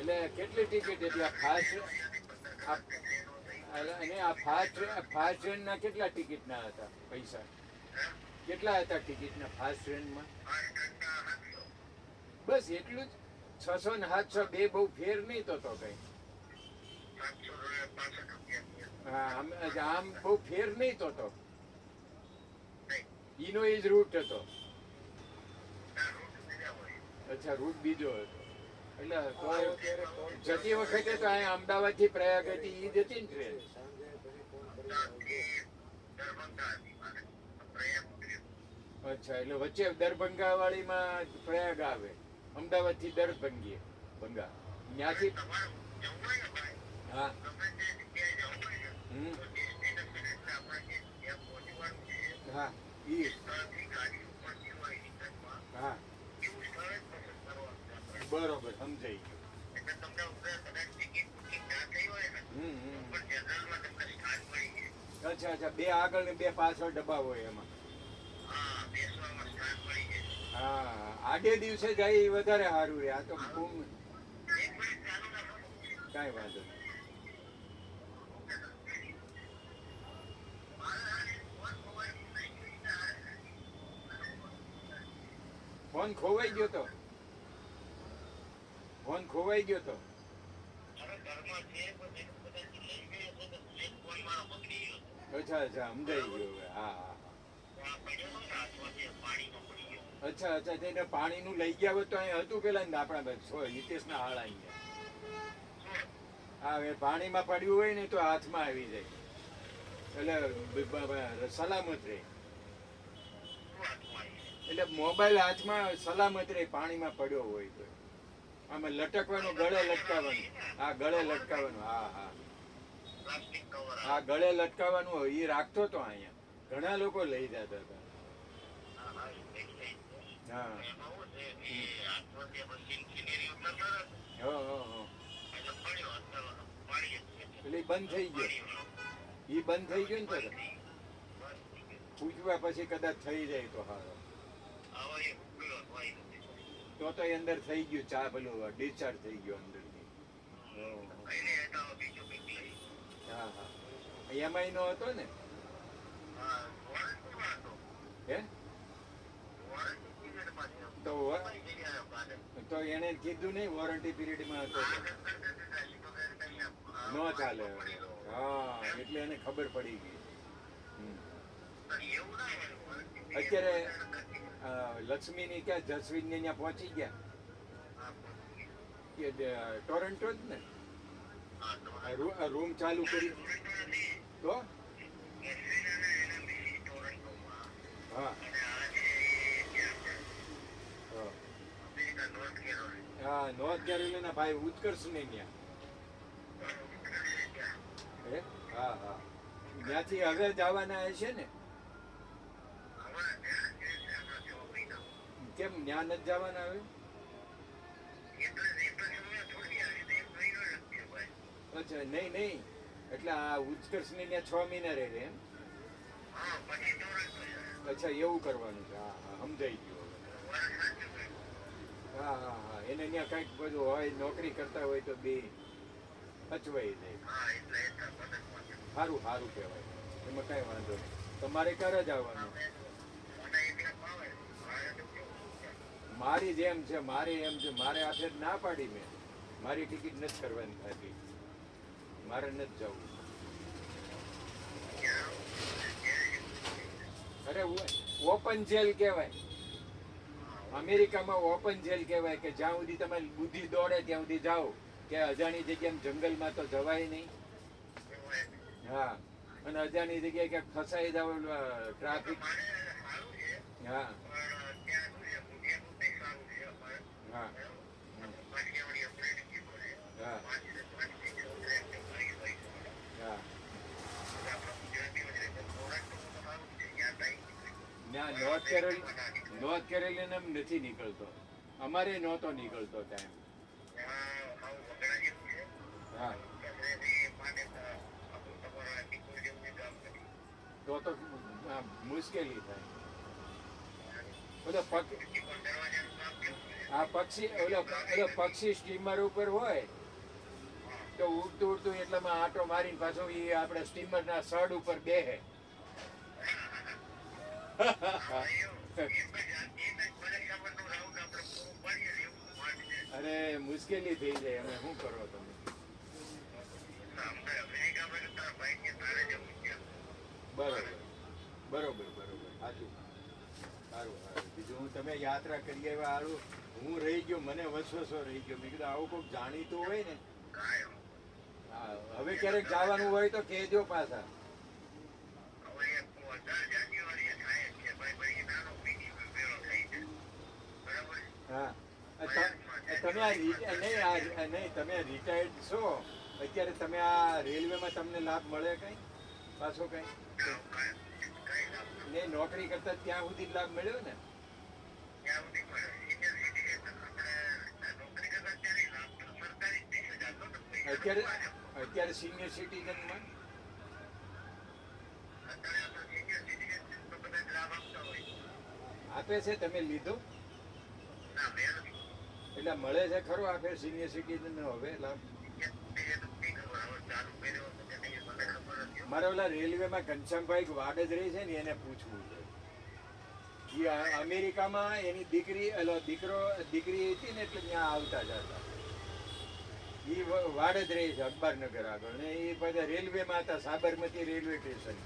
એટલે કેટલી ટિકિટ હતી આ ફાસ્ટ ટ્રેનના કેટલા ટિકિટના હતા પૈસા? કેટલા હતા ટિકિટના ફાસ્ટ ટ્રેનમાં? બસ એટલું જ? 600 ને 700 બે બહુ ફેર નહીં તો કઈ. હા આમ બહુ ફેર નહીં તો ઈનો એ જ રૂટ હતો. અચ્છા રૂટ બીજો હતો. એટલે તો જતી વખતે તો અહીંયા અમદાવાદ થી પ્રયાગ હતી ઈ જ હતી ને ટ્રેન? અચ્છા એટલે વચ્ચે દરભંગા વાળીમાં પ્રયાગ આવે, અમદાવાદ થી દરભંગા ત્યાંથી. હા હા ઈ હા બરોબર સમજાઈ ગયું. અચ્છા અચ્છા બે આગળ ને બે પાછળ ડબ્બા હોય એમાં. હા આડે દિવસે જાય વધારે સારું રે. આ તો કાંઈ વાંધો નહીં. ફોન ખોવાઈ ગયો તો? ફોન ખોવાઈ ગયો તો? અચ્છા અચ્છા સમજાઈ ગયું હવે. હા હા અચ્છા અચ્છા તેને પાણીનું લઈ ગયા હોય તો અહીં હતું પેલા ને આપણા હિતેશના હાળ અહીંયા. હા હવે પાણીમાં પડ્યું હોય ને તો હાથમાં આવી જાય એટલે સલામત રહે. એટલે મોબાઈલ હાથમાં સલામત રહે પાણીમાં પડ્યો હોય તો. આમાં લટકવાનું, ગળે લટકાવવાનું. હા ગળે લટકાવવાનું. હા હા હા ગળે લટકાવવાનું હોય એ રાખતો તો અહીંયા. ઘણા લોકો લઈ જતા હતા. હા એટલે બંધ થઈ ગયો. ઈ બંધ થઈ ગયો ને તો પૂછવા પછી કદાચ થઈ જાય તો હારો. તો એ અંદર થઈ ગયું ચા પેલું ડિસ્ચાર્જ થઈ ગયો અંદર. હા હા એમાં નો હતો ને? હે તો એને કીધું નહીં વોરંટી પીરિયડમાં હતો નો ચાલે. હા એટલે એને ખબર પડી ગઈ. અત્યારે લક્ષ્મીની ક્યાં જસવીન ને ત્યાં પહોંચી ગયા ટોરન્ટો જ ને? રૂમ ચાલુ કરી તો? હા હા નોર્થ કેરોલિના ભાઈ ઉત્કર્ષ ને ત્યાં. હા હા ત્યાંથી હવે જવાના હશે ને? કેમ ત્યાં નથી જવાના હવે? અચ્છા નહીં નહીં એટલે આ ઉત્કર્ષ ને ત્યાં 6 મહિના રહે એમ? અચ્છા એવું કરવાનું છે. હા હા સમજાઈ ગયું. હા હા હા એને ત્યાં કંઈક બધું હોય નોકરી કરતા હોય તો બે અચવાઈ જાય. સારું સારું કહેવાય એમાં કાંઈ વાંધો નહીં. તમારે ક્યારે જ આવવાનું? મારી જેમ છે મારે એમ છે. મારે આ ફેર ના પાડી મેં. મારી ટિકિટ નથી કરવાની થતી. મારે નથી જવું. અરે ઓપન જેલ કહેવાય. અમેરિકામાં ઓપન જેલ કહેવાય કે જ્યાં સુધી તમારી બુદ્ધિ દોડે ત્યાં સુધી જાઓ. કે અજાણી જગ્યાએ જંગલમાં તો જવાય નહીં. હા અને અજાણી જગ્યાએ ક્યાંક ફસાઈ જાવ ટ્રાફિક. હા હા હા હા ના નોર્થ કેરોલિના નથી નીકળતો. અમારે નહોતો નીકળતો ટાઈમ. હા તો મુશ્કેલી થાય. ઓલો આ પક્ષી ઓલો પક્ષી સ્ટીમર ઉપર હોય તો ઉડતું ઉડતું એટલામાં આંટો મારીને પાછો એ આપણે સ્ટીમરના સડ ઉપર બેહે. અરે મુશ્કેલી થઈ જાય. અમે શું કરો તમે? બરોબર બરોબર બરોબર સાચું. સારું સારું. બીજું હું તમે યાત્રા કરી આવ્યા સારું. હું રહી ગયો, મને વસવસો રહી ગયો. મેં કીધું આવું કોઈક જાણીતું હોય ને. હા, હવે ક્યારેક જવાનું હોય તો કહેજો પાછા. હા તમે નહીં તમે રિટાયર્ડ છો અત્યારે, તમે આ રેલવેમાં તમને લાભ મળે કઈ પાછો કઈ ને નોકરી કરતા ત્યાં સુધી જ લાભ મળ્યો ને? અત્યારે અત્યારે સિનિયર સિટીઝનમાં આપે છે. તમે લીધો એટલે મળે છે ખરો આપે સિનિયર સિટીઝન હવે લાભ? મારે ઓલા રેલવેમાં ઘનશ્યામભાઈ વાડેદરી છે ને એને પૂછવું છે. એ અમેરિકામાં એની દીકરી હતી ને એટલે ત્યાં આવતા જતા. એ વાડેદરી છે અખબારનગર આગળ ને એ બધા રેલવેમાં હતા, સાબરમતી રેલવે સ્ટેશન.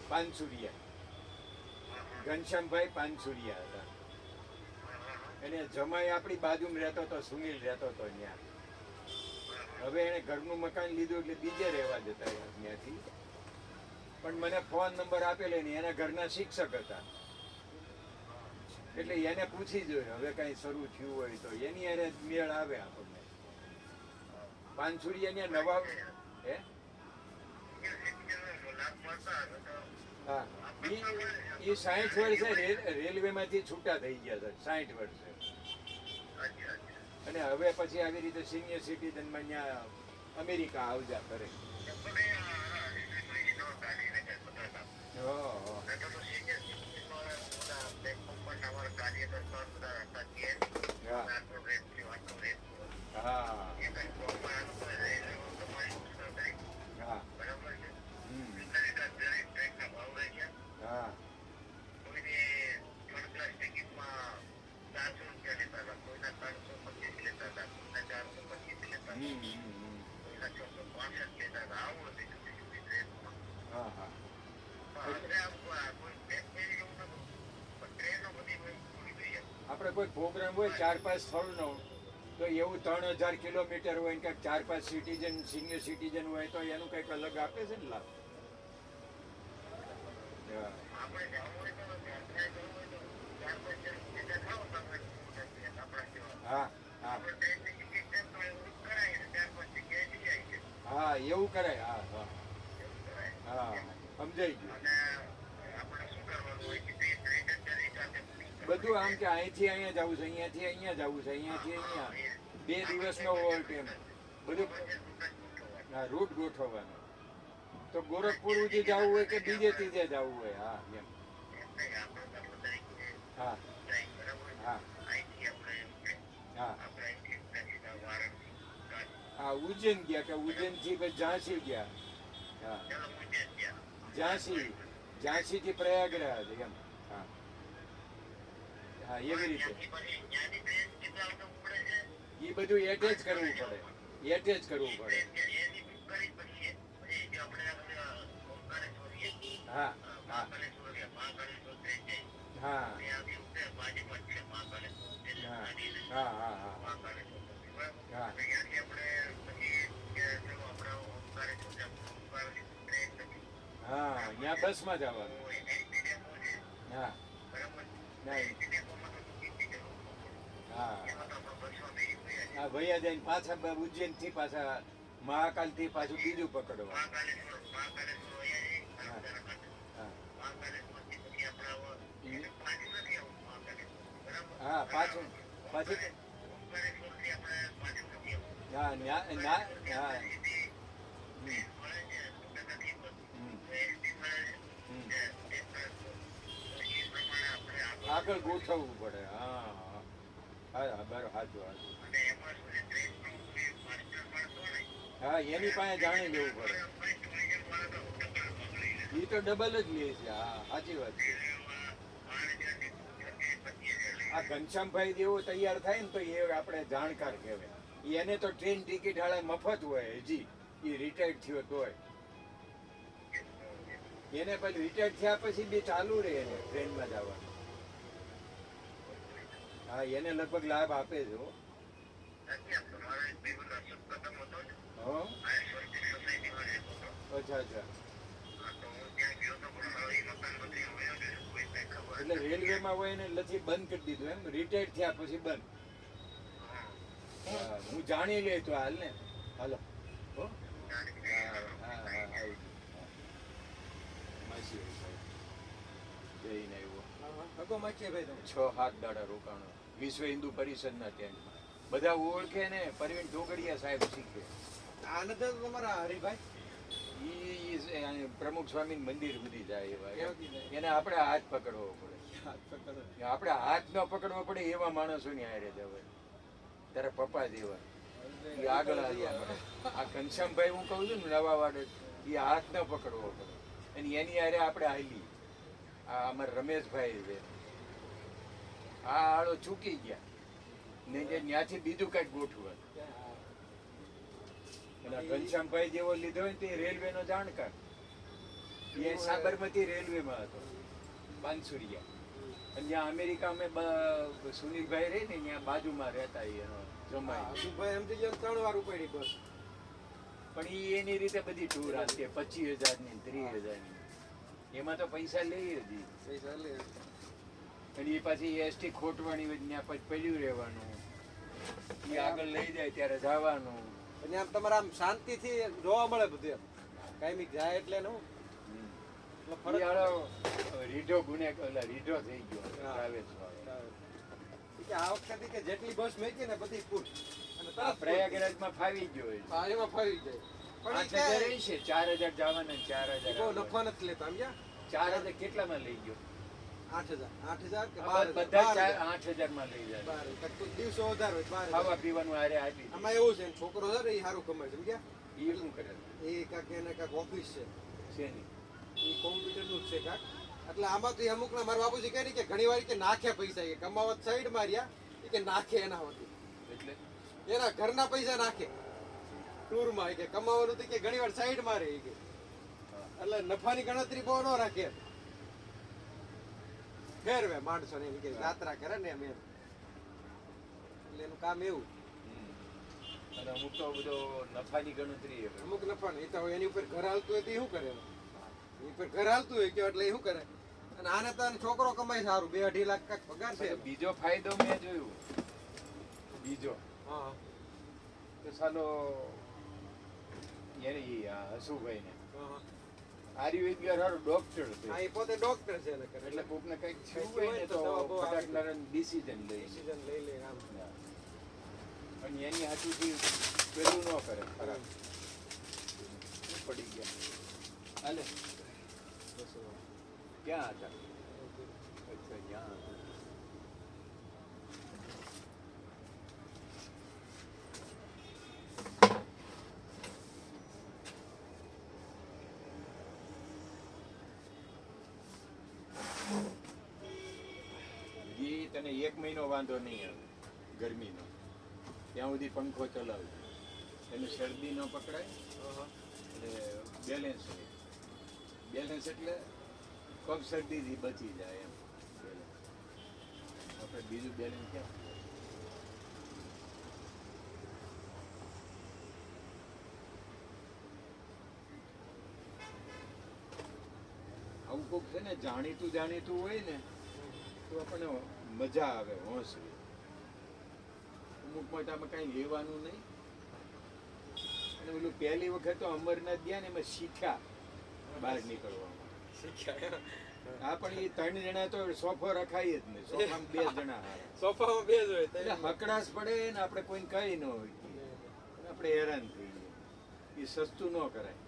પાનસુરિયા ઘનશ્યામભાઈ પાનસુરિયા હતા. એને જમાઈ આપણી બાજુમાં રહેતો હતો, સુનિલ રહેતો હતો ત્યાં. હવે એને ઘરનું મકાન લીધું એટલે બીજે રહેવા જતા ત્યાંથી. પણ મને ફોન નંબર આપેલો ને એના ઘરના શિક્ષક હતા એટલે એને પૂછી જોયું હવે કઈ શરૂ થયું હોય તો એની એને મેળ આવે આપણને. પાનસુરિયા નવા હે હા એ 60 વર્ષે રેલવેમાંથી છૂટા થઈ ગયા છે. 60 વર્ષે. અને હવે પછી આવી રીતે સિનિયર સિટીઝનમાં ત્યાં અમેરિકા આવજા કરે. આપણે કોઈ પ્રોગ્રામ હોય 4-5 સ્થળનો તો એવું 3000 કિલોમીટર હોય કે 4-5 સિટીઝન સિનિયર સિટીઝન હોય તો એનું કંઈક અલગ આપે છે ને લાભ. હા હા હા એવું કરાય. હા હા હા સમજાઈ ગયું. બધું આમ કે અહીંથી અહીંયા જવું છે, અહીંયાથી અહીંયા જવું છે, અહીંયાથી અહીંયા 2 દિવસનો હોય ટાઈમ બધું. હા રૂટ ગોઠવવાનો તો ગોરખપુર સુધી જવું હોય કે બીજે ત્રીજે જવું હોય. હા એમ. હા હા હા હા ઉજ્જૈન ગયા કે ઉજ્જૈનથી પછી ઝાંસી ગયા. હા ઝાંસી થી પ્રયાગરાજ એમ. હા હા એવી રીતે એ બધું એટેચ કરવું પડે. એટેચ કરવું પડે. હા હા હા હા હા હા હા હા ત્યાં બસમાં જવાનું. હા હા હા ભૈયા જઈને પાછા ઉજ્જૈન થી પાછા મહાકાલ થી પાછું બીજું પકડવા. હા પાછું પાછું હા હા આગળ ગોઠવવું પડે. હા હા બરાબર, સાચું સાચું. હા એની પાસે જાણી લેવું પડે. એ તો ડબલ જ લે છે. હા સાચી વાત છે. આ ઘનશ્યામભાઈ જેવો તૈયાર થાય ને તો એ આપણે જાણકાર કહેવાય. એને તો ટ્રેન ટિકિટ હાળે મફત હોય હજી, એ રિટાયર્ડ થયો તોય. એને પછી રિટાયર્ડ થયા પછી બી ચાલુ રહે એને ટ્રેનમાં જવાનું. હા એને લગભગ લાભ આપે છે હો. હા? અચ્છા અચ્છા. એટલે રેલવેમાં હોય ને નથી બંધ કરી દીધું એમ, રિટાયર્ડ થયા પછી બંધ. હા હું જાણી લે તો હાલ ને. હાલો હો. હા હા હા આવી માસી જઈને આવ્યો. 6-7 દાડા રોકાણો વિશ્વ હિન્દુ પરિષદના ટેન્ટમાં. બધા ઓળખે ને, પરવીન ઢોકડિયા સાહેબ શીખે. આનંદ તમારા હરિભાઈ ઈ પ્રમુખ સ્વામી મંદિર સુધી જાય એવા. એને આપણે હાથ પકડવો પડે. આપણે હાથ ન પકડવો પડે એવા માણસોની હારે જવાય. તારા પપ્પા જેવા એ આગળ આવ્યા મળે. આ ઘનશ્યામભાઈ હું કહું છું ને નવા વાડે, એ હાથ ન પકડવો પડે અને એની હારે આપણે હાલી. આ અમારા રમેશભાઈ છે, આ આળો ચૂકી ગયા ને જે ત્યાંથી બીજું કઈક ગોઠવા. અને ઘનશ્યામભાઈ જેવો લીધો હોય તે રેલવે નો જાણકાર. એ સાબરમતી રેલવેમાં હતો, બાનસુરિયા. અને જ્યાં અમેરિકા અમે સુનિલભાઈ રહે ને ત્યાં બાજુમાં રહેતા એનો જમાઈ. 3 વાર ઉપાડી બસ. પણ એ એની રીતે બધી ટૂર હાલતી 25,000 ની 30,000 ની. એમાં તો પૈસા લઈ જ પૈસા લે. અને એ પાછી એસટી ખોટવાની હોય ત્યાં પછી પડ્યું રહેવાનું. એ આગળ લઈ જાય ત્યારે જવાનું. અને આમ તમારે આમ શાંતિથી જોવા મળે બધું એમ. કાયમી જાય એટલે નું રીઢો રીઢો થઈ ગયો ટ્રાવેલ્સ વાળો. આ વખતે કે જેટલી બસ મેકી ને બધી ફૂલ અને પ્રયાગરાજમાં ફાવી ગયો એમાં ફરી જાય. પણ 8,000 છે, 4,000 જવાના 4,000 બહુ નફા નથી લેતા સમજ્યા. 4,000 કેટલામાં લઈ ગયો? 8,000 કે બધા 8,000 માં લઈ જાય. દિવસો વધારે હોય. ખાવા પીવાનું હારે આપી. આમાં એવું છે છોકરો છે ને એ સારું કમાય સમજ્યા. એ શું કરે? એ કાંક એને કાંક ઓફિસ છે, શેની? એ કોમ્પ્યુટરનું જ છે કાંક. એટલે આમાંથી અમુક ના મારા બાપુજી કહે કે ઘણી વાર કે નાખે પૈસા, એ કમાવત સાઈડ માર્યા કે નાખે એના હોતી. એટલે એના ઘરના પૈસા નાખે ટૂરમાં કે કમાવાનું કે ઘણી વાર સાઈડ મારે કે. એટલે નફાની ગણતરી બહુ ન રાખે, ફેરવે માણસો ને કે યાત્રા કરે ને એમ એમ. એટલે એનું કામ એવું. અને અમુક તો બધો નફાની ગણતરી. અમુક નફા નહીં તો એની ઉપર ઘર હાલતું હોય તો શું કરે? એની ઉપર ઘર હાલતું હોય કે એટલે શું કરે? અને આને તો છોકરો કમાય સારું 2-2.5 લાખ કાંઈક પગાર છે. બીજો ફાયદો મેં જોયું. બીજો હા તો સાલો હસુભાઈ ને આયુર્વેદ હારું ડોક્ટર છે. હા એ પોતે ડોક્ટર છે એટલે કોકને કઈક થયું હોય ને તો ફટાકડાને ડિસિઝન લઈ લે આમ. અને એની હાથુથી પેલું ન કરે ખરાબ. પડી ગયા હાલે ક્યાં હતા? અચ્છા ત્યાં હતા. તને 1 મહિનો વાંધો નહીં આવે ગરમીનો, ત્યાં સુધી પંખો ચલાવજો. એને શરદી ન પકડાય એટલે બેલેન્સ રહે. બેલેન્સ એટલે કફ શરદીથી બચી જાય એમ. આપણે બીજું બેલેન્સ ક્યાં? આવું કોક છે ને જાણીતું હોય ને તો આપણને મજા આવે, હોશ રહે. અમુક મોટામાં કઈ લેવાનું નહીં. અને ઓલું પહેલી વખત તો અમરનાથ ગયા ને એમાં શીખ્યા બહાર નીકળવામાં. શીખ્યા. હા પણ એ 3 જણા તો સોફો રખાય જ નહીં. સોફામાં 2 જણા હારે. સોફામાં 2 જ હોય એટલે હકડાશ પડે ને આપણે કોઈને કઈ ન હોય, આપણે હેરાન થઈ જાય. એ સસ્તું ન કરાય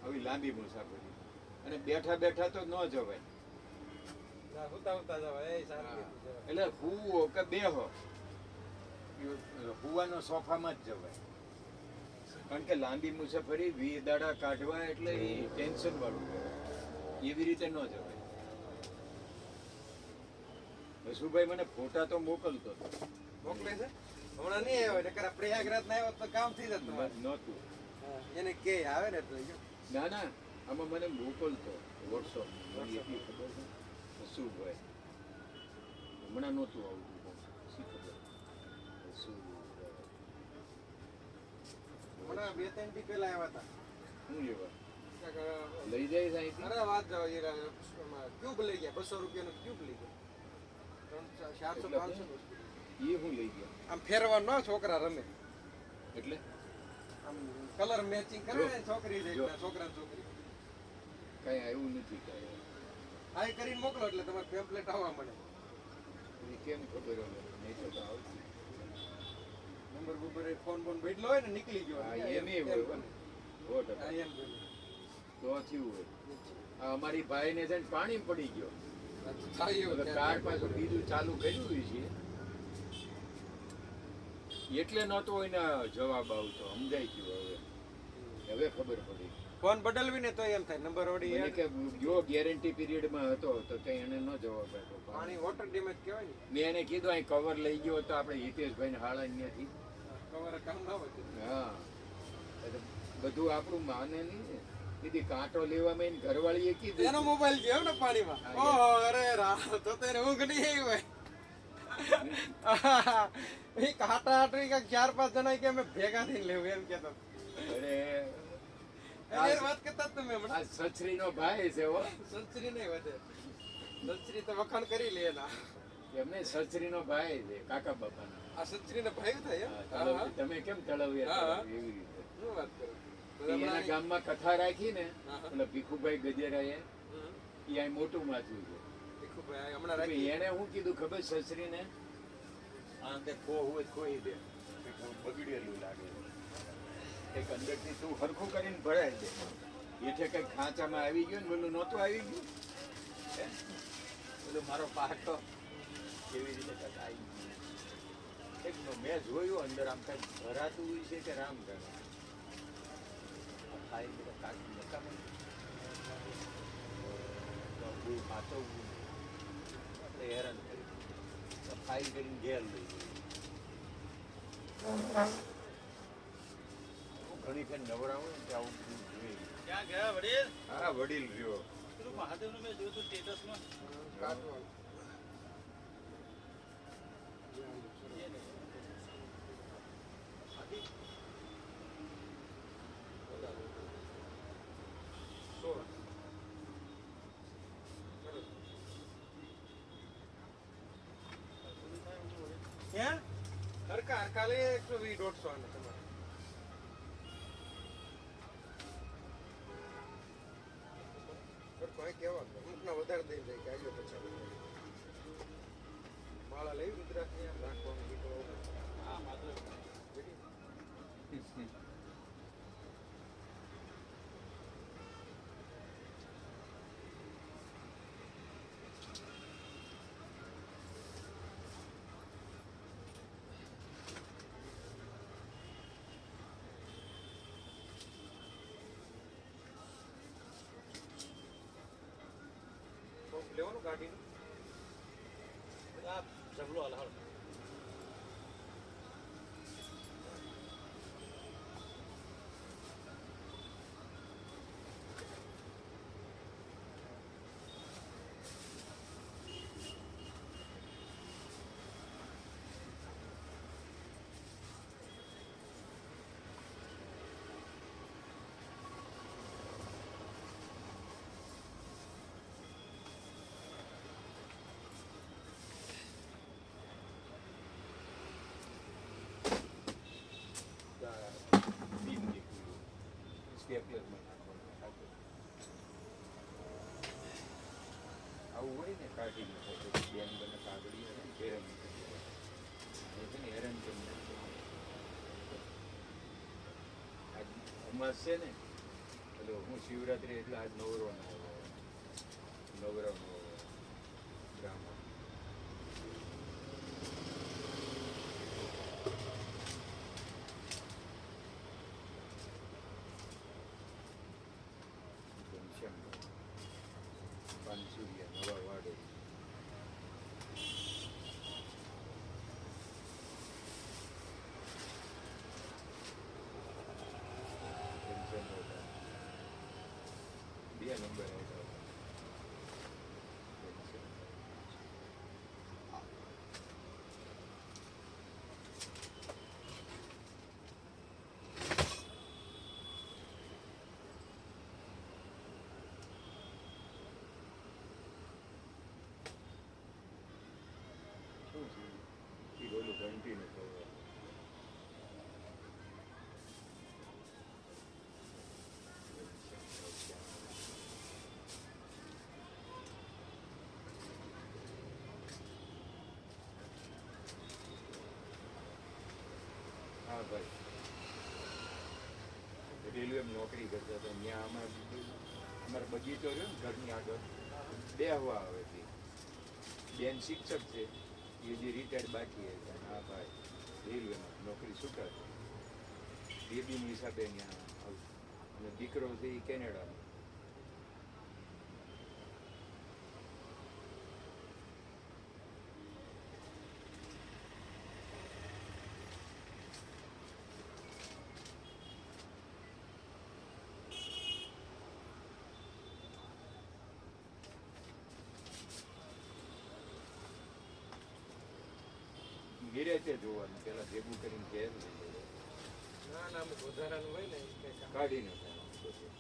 આવી લાંબી મુસાફરી. અને બેઠા બેઠા તો ન જવાય. ના હુતા હુતા જવાય એ શાંતિથી જવાય. એટલે હુવો કે બેહો હુવાનો સોફામાં જ જવાય. કારણ કે લાંબી મુસાફરી 20 દાડા કાઢવા એટલે એ ટેન્શન વાળું કહેવાય. એવી રીતે ન જવાય. વસુભાઈ મને ફોટા તો મોકલતો હતો. મોકલે છે હમણાં નહીં આવ્યો નકર આ પ્રયાગરાજ ના આવ્યો તો કામ થઈ જતું મારે. નહોતું. હા, એને કે આવે ને તો જો. ના ના આમાં મને મોકલતો વોટ્સઅપ એટલી ખબર છે વસુભાઈ હમણાં નહોતું આવતું શી ખબર વસુભાઈ. હમણાં 2-3 દી પહેલા આવ્યા હતા. શું લેવા કાંઈક, લઈ જાય છે અહીંથી? અરે વાત જાવ ક્યુબ લઈ ગયા 200 રૂપિયાનું ક્યુબ લઈ ગયા 400-500 એ હું લઈ ગયા આમ ફેરવાનું ના છોકરા રમે એટલે આમ કલર મેચિંગ કરે ને છોકરી ને જો. છોકરા ને છોકરી કઈ આવ્યું નથી કઈ. આ કરીને મોકલો એટલે તમારે પેમ્પલેટ આવવા મળે. એ કેમ ખબર હવે નહીં તો આવતી. નંબર બબર ફોન બોન બેઠલો હોય ને નીકળી ગયો હા એમ એ હોય બને. સો ટકા. એમ બને. તો થયું હોય આ અમારી ભાઈને છે ને પાણી પડી ગયો થાય એવું એટલે ત્યારે. કાર પાછું બીજું ચાલુ કર્યું છે એટલે નહોતો એને જવાબ આવતો. સમજાઈ ગયું હવે ખબર પડી. ફોન બદલવી ને તો એમ થાય નંબર મને ઓડી કે જો ગેરંટી પીરિયડમાં હતો તો કઈ એને ન જવાબ આપ્યો. પાણી વોટર ડેમેજ કહેવાય ને મેં એને કીધું અહીં કવર લઈ ગયો તો આપણે હિતેશભાઈને હાળા ત્યાંથી. કવર કામ ના હોય હા એટલે બધું આપણું માને નહીં ને. દીદી કાંટો લેવામાં એને ઘરવાળીએ કીધું એનો મોબાઈલ ગયો ને પાણીમાં હા, ઓહો અરે રા તો તેને ઊંઘ નહીં આવી હોય એ કાંટા આટરી કાંઈક 4-5 જણા કે અમે ભેગા થઈને લેવું એમ કહેતો અરે એની વાત કરતા જ તમે હમણાં આ સસરીનો ભાઈ છે હો. સંસ્રી નહીં વધે સંસ્રી તો વખાણ કરી લે એના એમને સસરીનો ભાઈ છે કાકા બાપાના. આ સંસ્રી ને ભાઈ થાય હા, એમ? હા, તળાવ- તમે કેમ તળાવિયા હા, હા. તળાવ એવી રીતે. શું વાત કરો તો એના હમણાં ગામમાં કથા રાખી ને હા, હા. એટલે ભીખુભાઈ ગજેરાએ હમ. એ આ મોટું માથું છે. ભીખુભાઈ હમણાં એટલે રાખી એને શું કીધું ખબર સસરીને આ અંદર ખો હોય તો ખોઈ દે બગડેલું લાગે એક અંદરથી તું હરખું કરીને ભરાઈ દે. એઠે કઈ ખાંચામાં આવી ગયું ને બોલું નહોતું આવી ગયું હે? બોલું મારો પાટો કેવી રીતે કાંઈક આવી ગયું. એક મેં જોયું અંદર આમ કઈ ભરાતું હોય છે કે રામ કરે ખાઈ બધા કાચું નકામું. તો બહુ સાચવવું આપણે હેરાન કરી સફાઈ કરીને ઘેર લઈ ગયું. હું ઘણી ફેર નવરાવું ને ત્યાં આવું બધું જોઈ. ક્યાં ગયા વડીલ? હા વડીલ રહ્યો. પેલું મહાદેવનું મેં જોયું હતું સ્ટેટસમાં. કાઢવાનું. ક્યાં? હરકા કાલે 120-150 આને તમારે કોઈ કેવા અમુકના વધારે દઈ જાય કે આજો પછી માળા લઈ રુદ્રાક્ષની આમ રાખવાનું દીકરો હા, મહાદેવ. લેવાનું ગાડીનું આ જબલો હાલ હાલ. બીમ નીકળ્યું. સ્ટેપલરમાં નાખવાનું. આવું હોય ને કાઢી નાખો તો બેન બને કાગળી હોય ને ઘેરે મૂકી દેવાય. એ છે ને હેરાન કરી નાખે. આજ અમાસ છે ને એટલે હું શિવરાત્રી એટલે આજ નવરો ના આવ્યો. નવરો ન આવ્યો. કન્ટિન્યુ કરો. હા ભાઈ, રેલવેમાં નોકરી કરતા હતા ત્યાં અમારો બગીચો રહ્યો ને ઘરની આગળ, બે હવા આવે છે. બેન શિક્ષક છે, એ જે રિટાયર્ડ બાકી હતા. હા ભાઈ, રેલવેમાં નોકરી છૂટા છે. બેબીની હિસાબે ત્યાં આવું. અને દીકરો છે એ કેનેડામાં. ગીરે તે જોવાનું પેલા ભેગું કરીને ઘેર લઈ લેવાનું. ના ના અમુક વધારાનું હોય ને એ કંઈ કામ. કાઢી નાખવાનું પછી.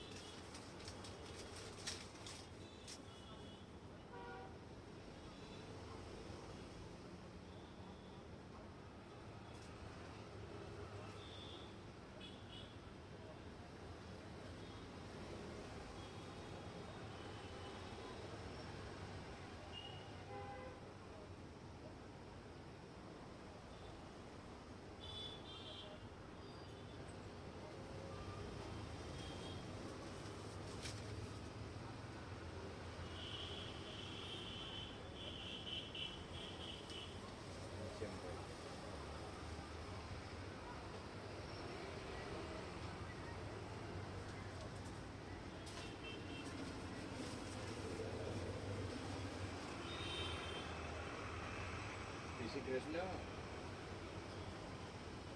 જય શ્રી કૃષ્ણ.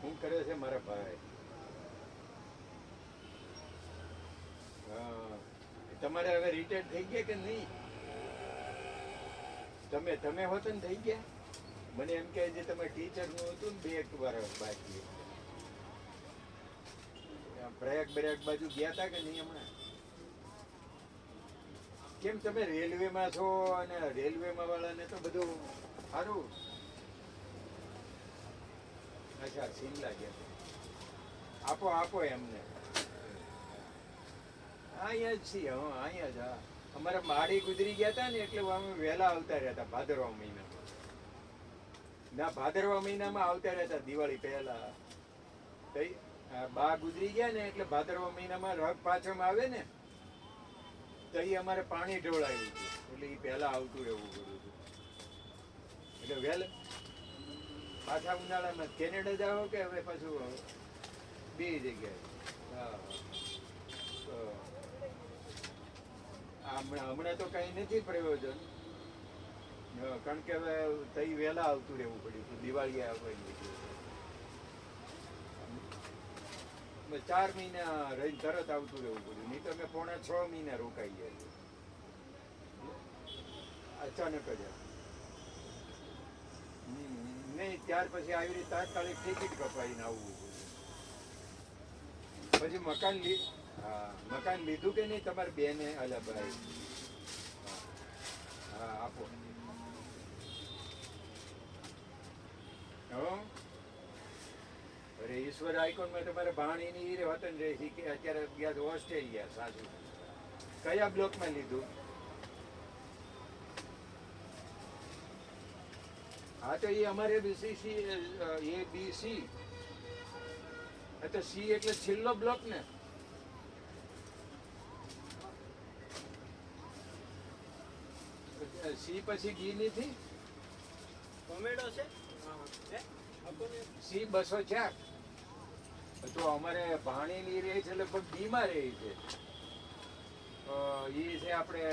શું કરે છે મારા ભાઈ? હા, તમારે હવે રિટાયર થઈ ગયા કે નહીં? તમે હોત ને થઈ ગયા? મને એમ કહે છે તમે ટીચર નું હતું ને 2 વર્ષ બાકી. પ્રયાગ બાજુ ગયા હતા કે નહીં હમણાં? કેમ તમે રેલવેમાં છો અને રેલવેમાં વાળાને તો બધું સારું. અચ્છા, શિમલા ગયા હતા. આપો એમને. અહીંયા જ છીએ. હા, અહીંયા જ. હા, અમારા માડી ગુજરી ગયા હતા ને એટલે અમે વહેલા આવતા રહ્યા હતા ભાદરવા મહિનામાં. ના, ભાદરવા મહિનામાં આવતા રહ્યા હતા દિવાળી પહેલા. બા ગુજરી ગયા ને એટલે ભાદરવા મહિનામાં રગ પાછળમાં આવે ને તો એ અમારે પાણી ઢોળાયું હતું એટલે એ પહેલા આવતું રહેવું પડ્યું હતું. એટલે વહેલા પાછા ઉનાળામાં કેનેડા જાઓ કે હવે પાછું બે જગ્યાએ? હા, હમણાં તો કઈ નથી પ્રયોજન, કારણ કે હવે તઈ વહેલા આવતું રહેવું પડ્યું હતું. દિવાળી આવવાની 4 મહિના રહીને તરત આવતું રહેવું પડ્યું. નહીં તો અમે 5.5 મહિના રોકાઈ ગયા. અચાનક જ. નહીં, ત્યાર પછી આવી રીતે તાત્કાલિક ટિકિટ કપાઈને આવવું પડ્યું. પછી મકાન લીધું કે નહીં તમારે બેને? અલા ભાઈ, હા આપો. અરે ઈશ્વર આઈકોનમાં તમારે ભાણીની વતન રહી કે અત્યારે ગયા ઓસ્ટ્રેલિયા. સાચું. કયા બ્લોકમાં લીધું? હા, તો એ અમારે ABC. તો સી એટલે છેલ્લો બ્લોક ને. સી પછી ડી નથી. ટોમેટો છે? સી 204. તો અમારે ભાણીની રહે છે લગભગ બીમાં રહે છે. એ છે આપણે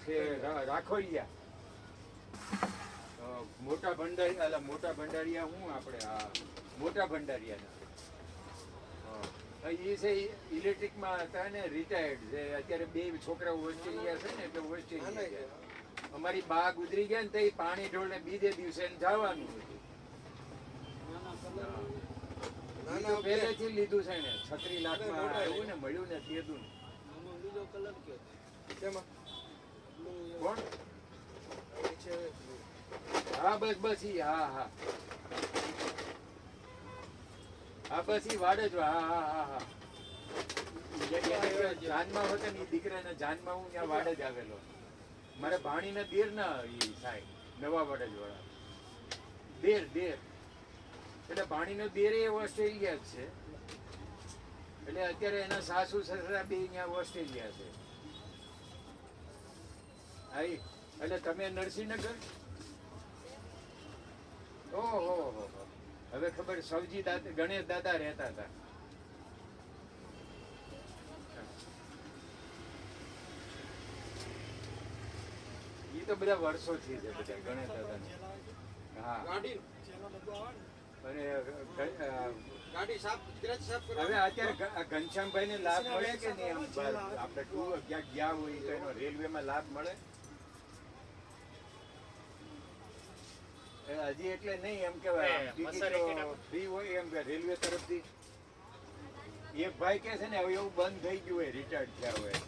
છે રાખોડિયા. મોટા ભંડારિયા હું આપણે મોટા ભંડારિયાના. એ છે ઇલેક્ટ્રિકમાં હતા ને રિટાયર્ડ છે. અત્યારે 2 છોકરાઓ ઓસ્ટ્રેલિયા છે ને એટલે ઓસ્ટ્રેલિયા ગયા. અમારી બા ગુજરી ગયા ને તો પાણી ઢોળને બીજે દિવસે જવાનું હતું. પહેલેથી લીધું છે ને 36 લાખમાં આવ્યું ને મળ્યું ને કીધું. બીજો કલર કયો? શેમાં? કોણ? હા બસ બસ ઈ હા હા હા બસ ઈ વાડ જ હા હા હા હા જાનમાં હોતે ને ઈ દીકરાના જાનમાં હું ત્યાં વાડ જ આવેલો મારે ભાણીના દેર ના ઈ થાય નવા વડજ વાળા દેર એટલે ભાણીનો દેર એ ઓસ્ટ્રેલિયા જ છે એટલે અત્યારે એના સાસુ સસરા બે અહીંયા ઓસ્ટ્રેલિયા છે હા એટલે તમે નરસિંહનગર ઓહો હવે ખબર સવજી દાદા ગણેશ દાદા રહેતા હતા ઈ તો બધા વર્ષોથી છે બધા ગણેશ દાદા હા ગાડી અને ગાડી સાફ સ્ક્રેચ સાફ હવે કરવા અત્યારે ઘનશ્યામભાઈ ને લાભ મળે કે નહીં આપણે ક્યાંક ગયા હોય તો એનો રેલવેમાં લાભ મળે હજી એટલે નહીં એમ કેવાય ટિકિટો ફ્રી હોય એમ કે રેલવે તરફથી એક ભાઈ કે છે ને હવે એવું બંધ થઈ ગયું હોય રિટાયર્ડ થયા હોય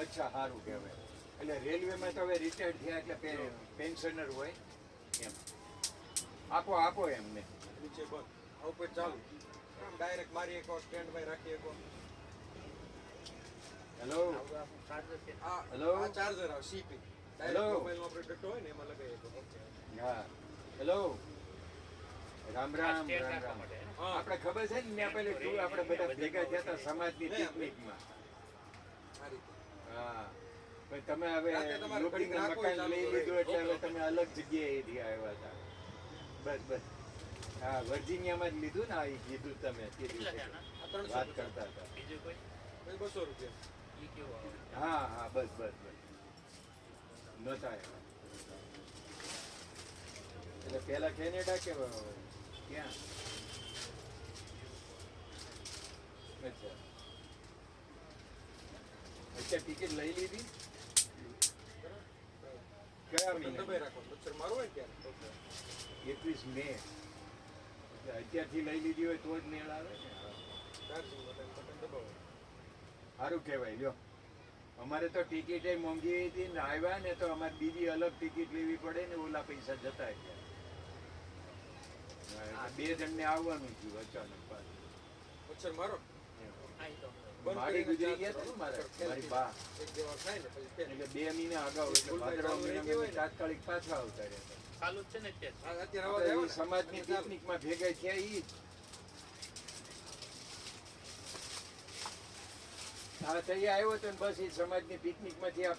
અચ્છા સારું કહેવાય એટલે રેલવેમાં તો હવે રિટાયર્ડ થયા એટલે પેન્શનર હોય એમ આપો એમને નીચે બંધ આવું કોઈ ચાલુ આમ ડાયરેક્ટ મારી એક સ્ટેન્ડ બાય રાખી એક હેલો આ Hello? આ ચાર્જર આવે સીપી Hello? ડાયરેક્ટ મોબાઈલમાં આપણે ડટ્ટો હોય ને એમાં લગાવી શકો હા હેલો રામ રામ હા. આપણે ખબર છે ને ત્યાં પેલી ટૂર આપણે બધા ભેગા થયા હતા સમાજની પિકનિકમાં આ રીતે હા પણ તમે હવે રાતે તમારે લોખંડનું ઘડીક રાખવું મકાન લઈ ચાલુ લીધું કરે. એટલે હવે તમે અલગ જગ્યાએથી આવ્યા હતા બસ હા વર્જિનિયામાં જ લીધું ને આ ઈ કીધું તમે તે દિવસે આ 300 વાત કરતા હતા પછી 200 રૂપિયા હા બસ નહોતા આવ્યા એટલે પેલા કેનેડા કે ક્યાં અચ્છા ટિકિટ લઈ લીધી કયા બટન મહિના દબાઈ રાખો મચ્છર મારવો હોય ને ત્યારે 21 મે એટલે અત્યારથી લઈ લીધી હોય તો જ મેળ આવે ને ચાર્જિંગ બટન દબાવો સારું કહેવાય લ્યો અમારે તો ટિકિટ એ મોંઘી હતી ને આવ્યા ને તો અમારે બીજી અલગ ટિકિટ લેવી પડે ને ઓલા પૈસા જતા રહ્યા બે જણને આવવાનું થયું અચાનક પાછું. મચ્છર મારો મારી ગુજરી ગયા હતા ને મારી બા એક બે વાર થાય ને પછી ફેર. એટલે 2 મહિના અગાઉ એટલે ભાદરવા મહિનામાં અમે તાત્કાલિક પાછા આવતા રહ્યા ચાલુ જ છે ને અત્યારે આ અત્યારે અવાજ આવ્યો હતા. ને? સમાજની પિકનિકમાં ભેગા થયા ઈ જ હા તૈયાર આવ્યો તો ને બસ એ સમાજની પિકનિકમાંથી આપણે